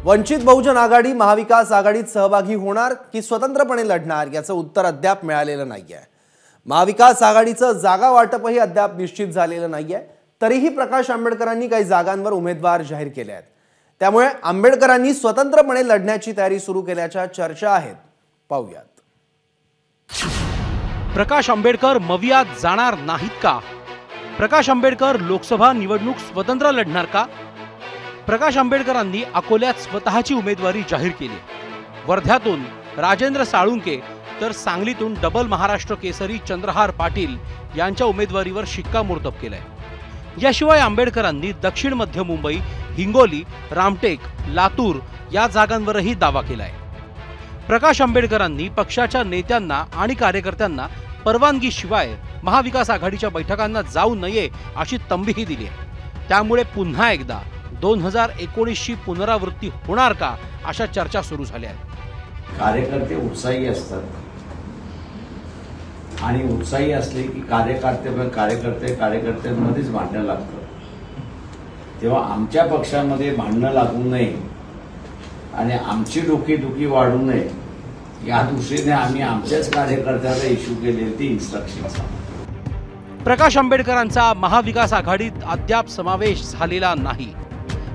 वंचित बहुजन आघाडी महाविकास आघाडीत सहभागी होणार की स्वतंत्रपणे लढणार याचं उत्तर अद्याप मिळालेलं नाहीये। महाविकास आघाडीचं जागा वाटपही अद्याप निश्चित झालेलं नाहीये। तरीही प्रकाश आंबेडकरांनी काही जागांवर उमेदवार जाहीर केले आहेत। त्यामुळे आंबेडकरांनी स्वतंत्रपणे लढण्याची तयारी सुरू केल्याच्या चर्चा आहेत। पाहूयात। प्रकाश आंबेडकर मवियात जाणार नाहीत का? प्रकाश आंबेडकर लोकसभा निवडणूक स्वतंत्र लढणार का? प्रकाश आंबेडकरांनी अकोल्यात स्वतःची उमेदवारी जाहीर केली। वर्ध्यातून राजेंद्र साळुंके तर सांगलीतून डबल महाराष्ट्र केसरी चंद्रहार पाटील यांच्या उमेदवारीवर शिक्कामोर्तब केलंय। याशिवाय आंबेडकरांनी दक्षिण मध्य मुंबई, हिंगोली, रामटेक, लातूर या जागांवरही दावा केलाय। प्रकाश आंबेडकरांनी पक्षाच्या नेत्यांना आणि कार्यकर्त्यांना परवानगीशिवाय महाविकास आघाडीच्या बैठकांना जाऊ नये अशी तंबीही दिली आहे। त्यामुळे पुन्हा एकदा 2019 ची पुनरावृत्ती होणार का अशा चर्चा सुरू झाल्या आहेत। कार्यकर्ते उत्साही असतात आणि उत्साही असले की कार्यकर्त्यांमध्येच भांडणं लागतं। तेव्हा आमच्या पक्षामध्ये भांडणं लागू नये आणि आमची डोकेदुखी वाढू नये या दृष्टीने आम्ही आमच्याच कार्यकर्त्यांना इश्यू केलेली ती इन्स्ट्रक्शन्स। प्रकाश आंबेडकरांचा महाविकास आघाडीत अद्याप समावेश झालेला नाही।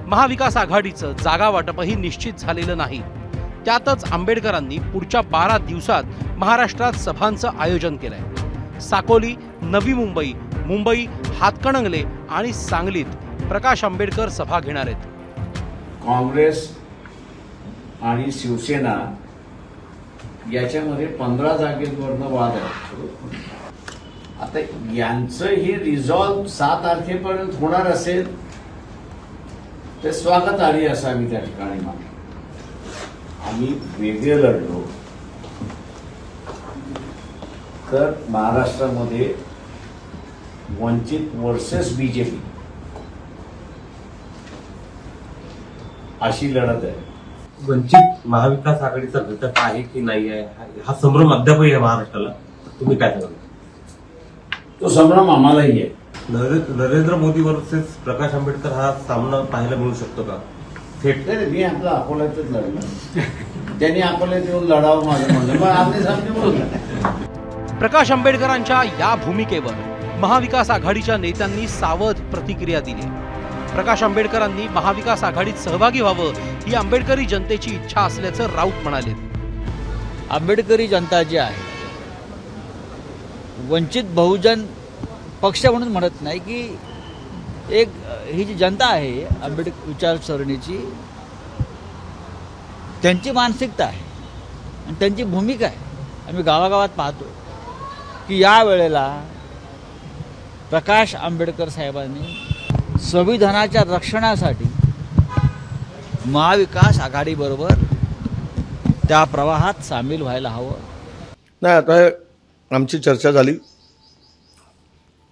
महाविकास आघाडीचं जागा वाटपही निश्चित झालेलं नाही। त्यातच आंबेडकरांनी पुढच्या 12 दिवसात महाराष्ट्रात सभांचं आयोजन केलंय। साकोली, नवी मुंबई, मुंबई, हातकणंगले आणि सांगलीत प्रकाश आंबेडकर सभा घेणार आहेत। काँग्रेस आणि शिवसेना याच्यामध्ये 15 जागेवरनं वाद आहे। आता यांचं हे रिझॉल्व 7 तारखेपर्यंत होणार असेल ते स्वागतार्ह असं आम्ही त्या ठिकाणी मानतो। आम्ही वेगळे लढलो तर महाराष्ट्रामध्ये वंचित वर्सेस बीजेपी अशी लढत आहे। वंचित महाविकास आघाडीचा घटक आहे की नाही आहे हा संभ्रम अद्यापही आहे महाराष्ट्राला। तुम्ही काय सांगाल? तो संभ्रम आम्हालाही आहे। नरेंद्र मोदी वर्सेस प्रकाश आंबेडकर हा सामना पाहायला मिळू शकतो का? थेट मी आपला अकोल्यातच लढलो, त्यांनी अकोल्यात येऊन लढावं माझं म्हणलं, मग आमने सामने बोलतो। प्रकाश आंबेडकरांच्या या भूमिकेवर महाविकास आघाडीच्या नेत्यांनी सावध प्रतिक्रिया दिली। प्रकाश आंबेडकरांनी महाविकास आघाडीत सहभागी व्हावं ही आंबेडकरी जनतेची इच्छा असल्याचं राऊत म्हणाले। आंबेडकरी जनता जी आहे, वंचित बहुजन पक्ष म्हणून म्हणत नाही की एक ही जी जनता आहे आंबेडकर विचारसरणीची, त्यांची मानसिकता आहे आणि त्यांची भूमिका आहे। आम्ही गावागावात पाहतो की या वेळेला प्रकाश आंबेडकर साहेबांनी संविधानाच्या रक्षणासाठी महाविकास आघाडीबरोबर त्या प्रवाहात सामील व्हायला हवं। नाही, आता आमची चर्चा झाली।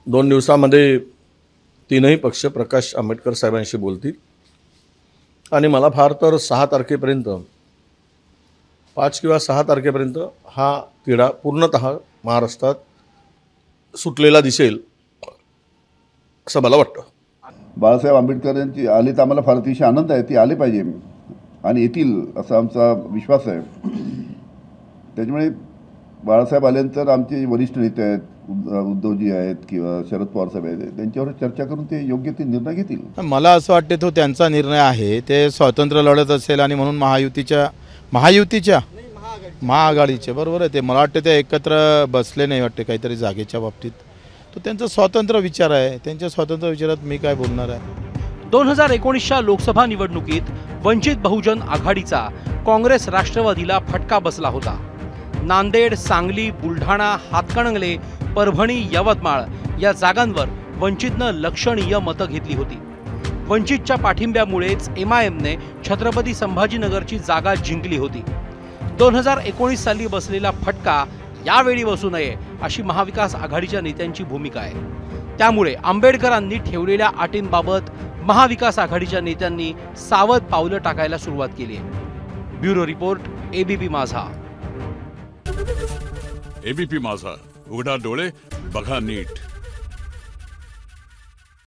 2 दिवसामध्ये 3ही पक्ष प्रकाश आंबेडकर साहेबांशी बोलतील आणि मला फार तर 6 तारखेपर्यंत 5 किंवा 6 तारखेपर्यंत हा तिढा पूर्णतः महाराष्ट्रात सुटलेला दिसेल असं मला वाटतं। बाळासाहेब आंबेडकरांची आले तर आम्हाला फार अतिशय आनंद आहे। ती आले पाहिजे आणि येतील असा आमचा विश्वास आहे। त्याच्यामुळे बाळासाहेब आल्यानंतर आमचे वरिष्ठ नेते आहेत, उद्धवजी आहेत किंवा शरद पवार साहेब आहेत, त्यांच्यावर चर्चा करून ते योग्य ते निर्णय घेतील। मला असं वाटते तो त्यांचा निर्णय आहे। ते स्वतंत्र लढत असेल आणि म्हणून महायुतीच्या महाआघाडीचे बरोबर आहे। ते मला वाटते ते एकत्र बसले नाही वाटते काहीतरी जागेच्या बाबतीत। तो त्यांचा स्वतंत्र विचार आहे। त्यांच्या स्वतंत्र विचारात मी काय बोलणार आहे। 2019च्या लोकसभा निवडणुकीत वंचित बहुजन आघाडीचा काँग्रेस राष्ट्रवादीला फटका बसला होता। नांदेड, सांगली, बुलढाणा, हातकणंगले, परभणी, यवतमाळ या जागांवर वंचितनं लक्षणीय मतं घेतली होती। वंचितच्या पाठिंब्यामुळेच MIMने छत्रपती संभाजीनगरची जागा जिंकली होती। 2019 साली बसलेला फटका यावेळी बसू नये अशी महाविकास आघाडीच्या नेत्यांची भूमिका आहे। त्यामुळे आंबेडकरांनी ठेवलेल्या अटींबाबत महाविकास आघाडीच्या नेत्यांनी सावध पावलं टाकायला सुरुवात केली आहे। ब्युरो रिपोर्ट, ABP माझा। ABP माझा, उघडा डोळे बघा नीट।